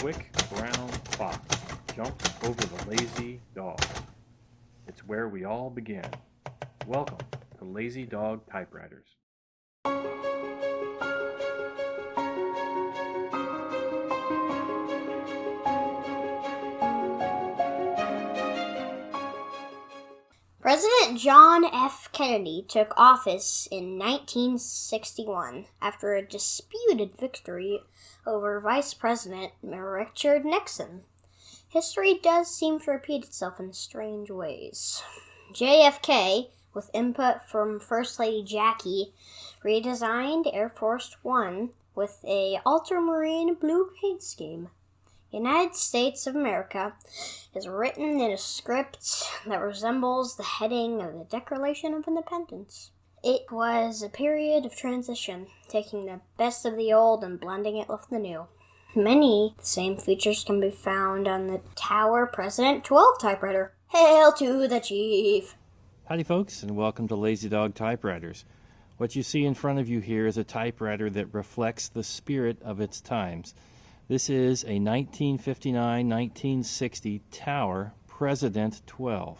quick brown fox jumps over the lazy dog. It's where we all begin. Welcome to Lazy Dog Typewriters. President John F. Kennedy took office in 1961 after a disputed victory over Vice President Richard Nixon. History does seem to repeat itself in strange ways. JFK, with input from First Lady Jackie, redesigned Air Force One with a ultramarine blue paint scheme. United States of America is written in a script that resembles the heading of the Declaration of Independence. It was a period of transition, taking the best of the old and blending it with the new. Many of the same features can be found on the Tower President XII typewriter. Hail to the chief! Howdy folks, and welcome to Lazy Dog Typewriters. What you see in front of you here is a typewriter that reflects the spirit of its times. This is a 1959-1960 Tower President XII.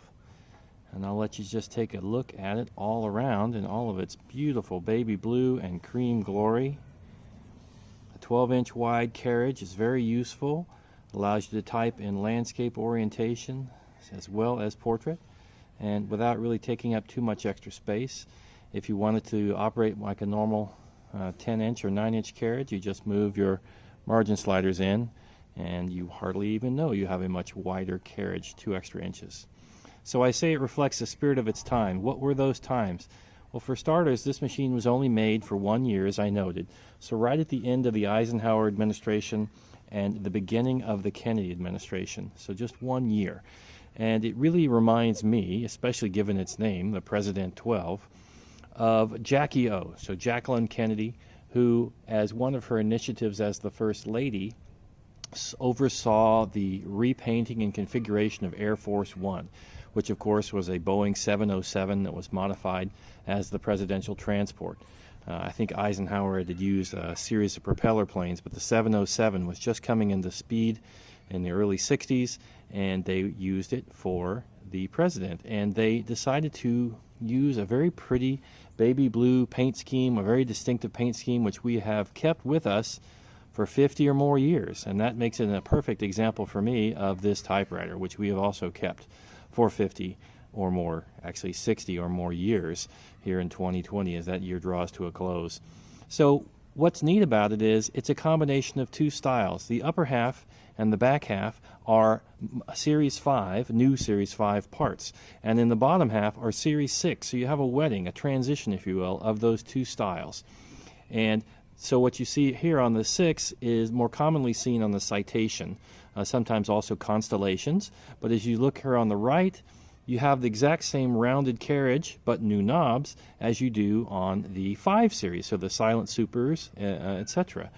And I'll let you just take a look at it all around in all of its beautiful baby blue and cream glory. A 12-inch wide carriage is very useful. Allows you to type in landscape orientation as well as portrait, and without really taking up too much extra space. If you wanted to operate like a normal 10-inch or 9-inch carriage, you just move your margin sliders in, and you hardly even know you have a much wider carriage, 2 extra inches. So I say it reflects the spirit of its time. What were those times? Well, for starters, this machine was only made for 1 year, as I noted. So right at the end of the Eisenhower administration and the beginning of the Kennedy administration. So just 1 year. And it really reminds me, especially given its name, the President 12, of Jackie O. So Jacqueline Kennedy, who, as one of her initiatives as the First Lady, oversaw the repainting and configuration of Air Force One, which of course was a Boeing 707 that was modified as the presidential transport. I think Eisenhower had used a series of propeller planes, but the 707 was just coming into speed in the early 60s, and they used it for the president. And they decided to use a very pretty baby blue paint scheme, a very distinctive paint scheme, which we have kept with us for 50 or more years. And that makes it a perfect example for me of this typewriter, which we have also kept for 50 or more, actually 60 or more years here in 2020 as that year draws to a close. So what's neat about it is it's a combination of two styles. The upper half and the back half are Series 5, new Series 5 parts. And in the bottom half are Series 6. So you have a wedding, a transition, if you will, of those two styles. And so what you see here on the 6 is more commonly seen on the Citation, sometimes also Constellations. But as you look here on the right, you have the exact same rounded carriage, but new knobs, as you do on the 5 series, so the Silent Supers, etc.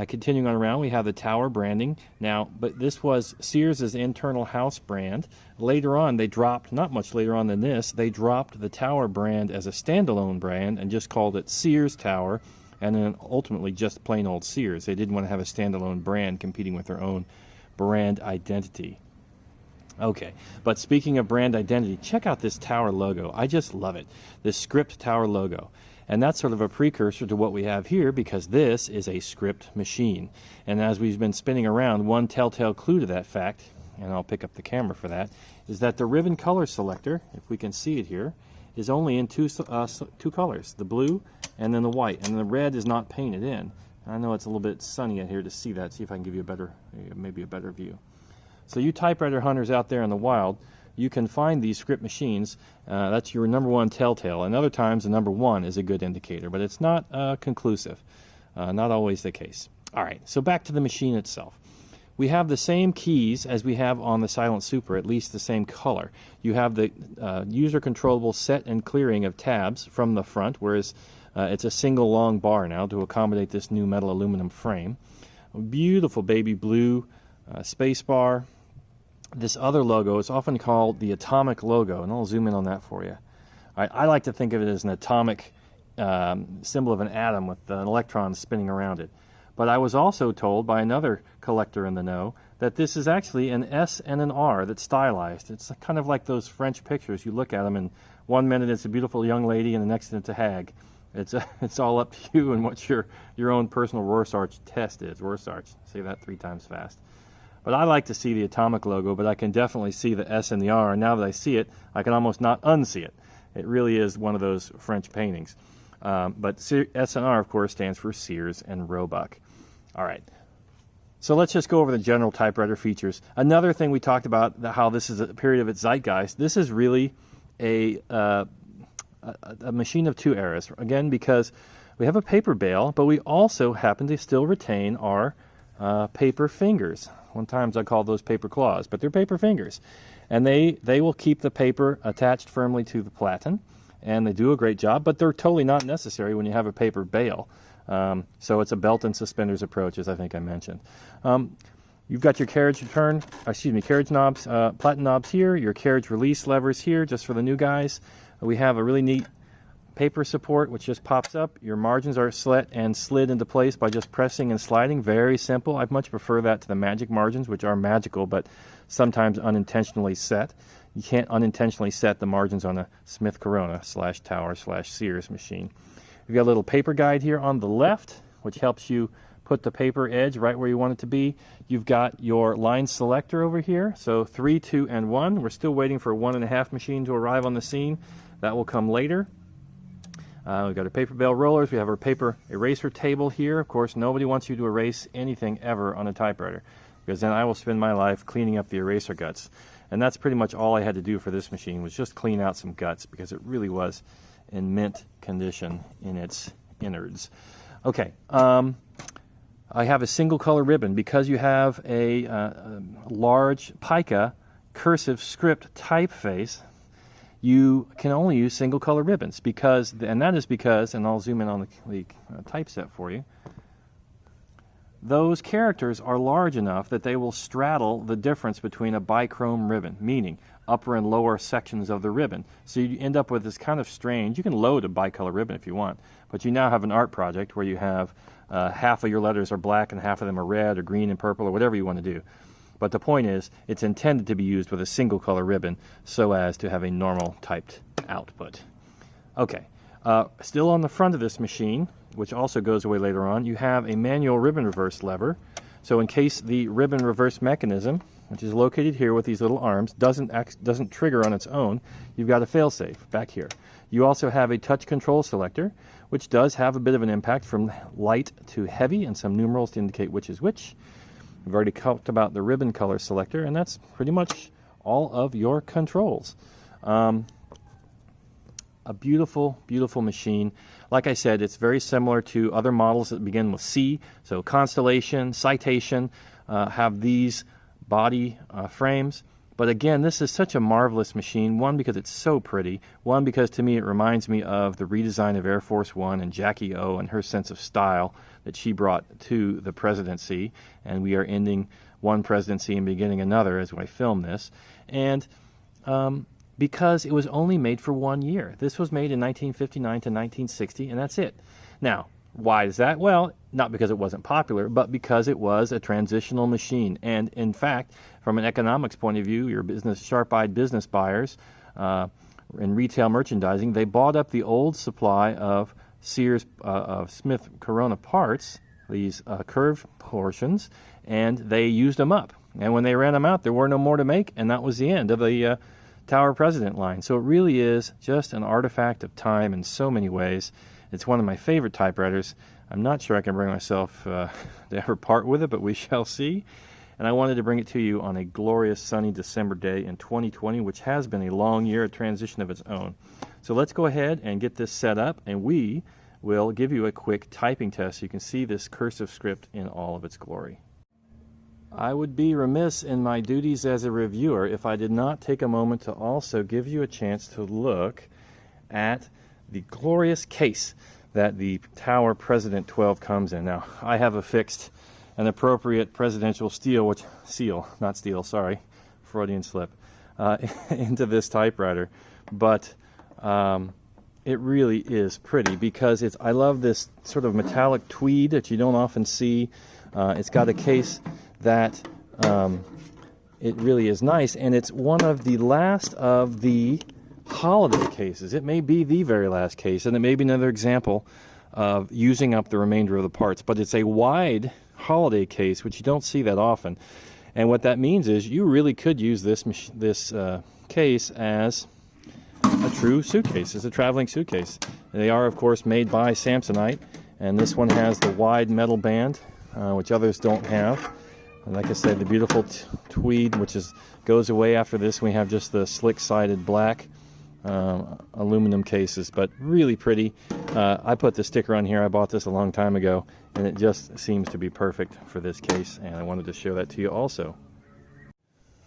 Continuing on around, we have the Tower branding. Now, but this was Sears' internal house brand. Later on, they dropped, not much later on than this, they dropped the Tower brand as a standalone brand and just called it Sears Tower, and then ultimately just plain old Sears. They didn't want to have a standalone brand competing with their own brand identity. Okay, but speaking of brand identity, check out this Tower logo. I just love it, this script Tower logo. And that's sort of a precursor to what we have here, because this is a script machine. And as we've been spinning around, one telltale clue to that fact, and I'll pick up the camera for that, is that the ribbon color selector, if we can see it here, is only in two colors, the blue and then the white, and the red is not painted in. I know it's a little bit sunny out here to see that, see if I can give you maybe a better view. So you typewriter hunters out there in the wild, you can find these script machines. That's your number one telltale. And other times, the number one is a good indicator, but it's not conclusive. Not always the case. All right, so back to the machine itself. We have the same keys as we have on the Silent Super, at least the same color. You have the user-controllable set and clearing of tabs from the front, whereas it's a single long bar now to accommodate this new metal aluminum frame. A beautiful baby blue space bar. This other logo is often called the atomic logo, and I'll zoom in on that for you. I like to think of it as an atomic symbol of an atom with an electron spinning around it. But I was also told by another collector in the know that this is actually an S and an R that's stylized. It's kind of like those French pictures. You look at them and 1 minute it's a beautiful young lady and the next minute it's a hag. It's all up to you and what your own personal Rorschach test is. Rorschach, say that 3 times fast. But I like to see the atomic logo, but I can definitely see the S and the R, and now that I see it, I can almost not unsee it. It really is one of those French paintings. But S and R, of course, stands for Sears and Roebuck. All right. So let's just go over the general typewriter features. Another thing we talked about, how this is a period of its zeitgeist. This is really a machine of 2 eras. Again, because we have a paper bale, but we also happen to still retain our paper fingers. Sometimes I call those paper claws, but they're paper fingers. And they will keep the paper attached firmly to the platen, and they do a great job, but they're totally not necessary when you have a paper bale. So it's a belt and suspenders approach, as I think I mentioned. You've got your carriage knobs, platen knobs here, your carriage release levers here, just for the new guys. We have a really neat paper support, which just pops up. Your margins are set and slid into place by just pressing and sliding. Very simple. I much prefer that to the magic margins, which are magical, but sometimes unintentionally set. You can't unintentionally set the margins on a Smith Corona /Tower/Sears machine. We've got a little paper guide here on the left, which helps you put the paper edge right where you want it to be. You've got your line selector over here, so 3, 2, and 1. We're still waiting for a 1.5 machine to arrive on the scene. That will come later. We've got our paper bale rollers. We have our paper eraser table here. Of course, nobody wants you to erase anything ever on a typewriter, because then I will spend my life cleaning up the eraser guts. And that's pretty much all I had to do for this machine, was just clean out some guts, because it really was in mint condition in its innards. Okay, I have a single color ribbon. Because you have a large pica cursive script typeface, you can only use single color ribbons, and that is because, and I'll zoom in on the typeset for you, those characters are large enough that they will straddle the difference between a bichrome ribbon, meaning upper and lower sections of the ribbon. So you end up with this kind of strange, you can load a bicolor ribbon if you want, but you now have an art project where you have half of your letters are black and half of them are red or green and purple or whatever you want to do. But the point is, it's intended to be used with a single color ribbon so as to have a normal typed output. Okay, still on the front of this machine, which also goes away later on, you have a manual ribbon reverse lever. So in case the ribbon reverse mechanism, which is located here with these little arms, doesn't trigger on its own, you've got a failsafe back here. You also have a touch control selector, which does have a bit of an impact from light to heavy and some numerals to indicate which is which. We've already talked about the ribbon color selector, and that's pretty much all of your controls. A beautiful, beautiful machine. Like I said, it's very similar to other models that begin with C. So Constellation, Citation have these body frames. But again, this is such a marvelous machine. One, because it's so pretty. One, because to me it reminds me of the redesign of Air Force One and Jackie O and her sense of style that she brought to the presidency. And we are ending one presidency and beginning another as I film this. And because it was only made for 1 year. This was made in 1959 to 1960, and that's it. Now, why is that? Well, not because it wasn't popular, but because it was a transitional machine. And in fact, from an economics point of view, your sharp-eyed business buyers in retail merchandising, they bought up the old supply of Sears, of Smith Corona parts, these curved portions, and they used them up. And when they ran them out, there were no more to make, and that was the end of the Tower President line. So it really is just an artifact of time in so many ways. It's one of my favorite typewriters. I'm not sure I can bring myself to ever part with it, but we shall see. And I wanted to bring it to you on a glorious sunny December day in 2020, which has been a long year, a transition of its own. So let's go ahead and get this set up, and we will give you a quick typing test so you can see this cursive script in all of its glory. I would be remiss in my duties as a reviewer if I did not take a moment to also give you a chance to look at the glorious case that the Tower President XII comes in. Now, I have affixed an appropriate presidential seal, Freudian slip, into this typewriter. But It really is pretty because I love this sort of metallic tweed that you don't often see. It's got a case that it really is nice, and it's one of the last of the holiday cases. It may be the very last case, and it may be another example of using up the remainder of the parts, but it's a wide holiday case, which you don't see that often. And what that means is you really could use this case as a true suitcase, as a traveling suitcase. They are, of course, made by Samsonite, and this one has the wide metal band, which others don't have. And like I said, the beautiful tweed, which goes away after this. We have just the slick-sided black aluminum cases, but really pretty. I put the sticker on here. I bought this a long time ago, and it just seems to be perfect for this case, and I wanted to show that to you also.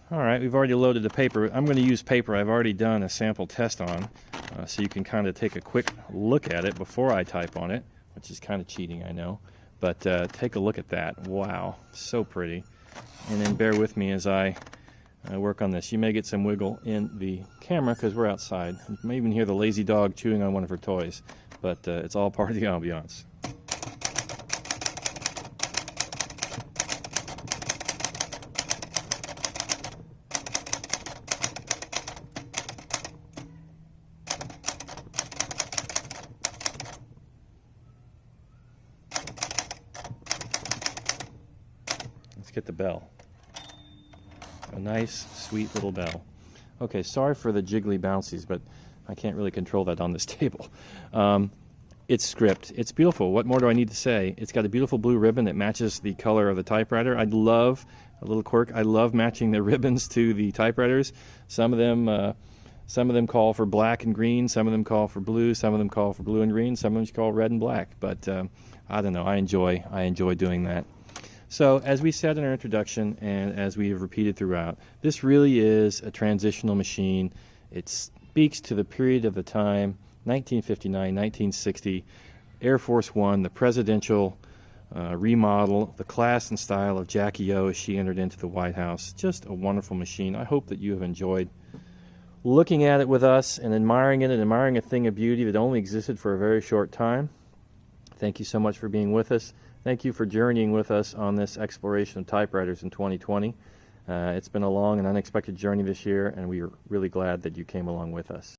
All right, we've already loaded the paper. I'm going to use paper I've already done a sample test on, so you can kind of take a quick look at it before I type on it, which is kind of cheating, I know. But take a look at that. Wow, so pretty. And then bear with me as I work on this. You may get some wiggle in the camera because we're outside. You may even hear the lazy dog chewing on one of her toys, but it's all part of the ambiance. Let's get the bell. A nice, sweet little bell. Okay, sorry for the jiggly bouncies, but I can't really control that on this table. It's script. It's beautiful. What more do I need to say? It's got a beautiful blue ribbon that matches the color of the typewriter. I love, a little quirk, I love matching the ribbons to the typewriters. Some of them call for black and green, some of them call for blue, some of them call for blue and green, some of them call red and black. But I don't know, I enjoy doing that. So, as we said in our introduction, and as we have repeated throughout, this really is a transitional machine. It speaks to the period of the time, 1959, 1960, Air Force One, the presidential remodel, the class and style of Jackie O as she entered into the White House. Just a wonderful machine. I hope that you have enjoyed looking at it with us and admiring it and admiring a thing of beauty that only existed for a very short time. Thank you so much for being with us. Thank you for journeying with us on this exploration of typewriters in 2020. It's been a long and unexpected journey this year, and we are really glad that you came along with us.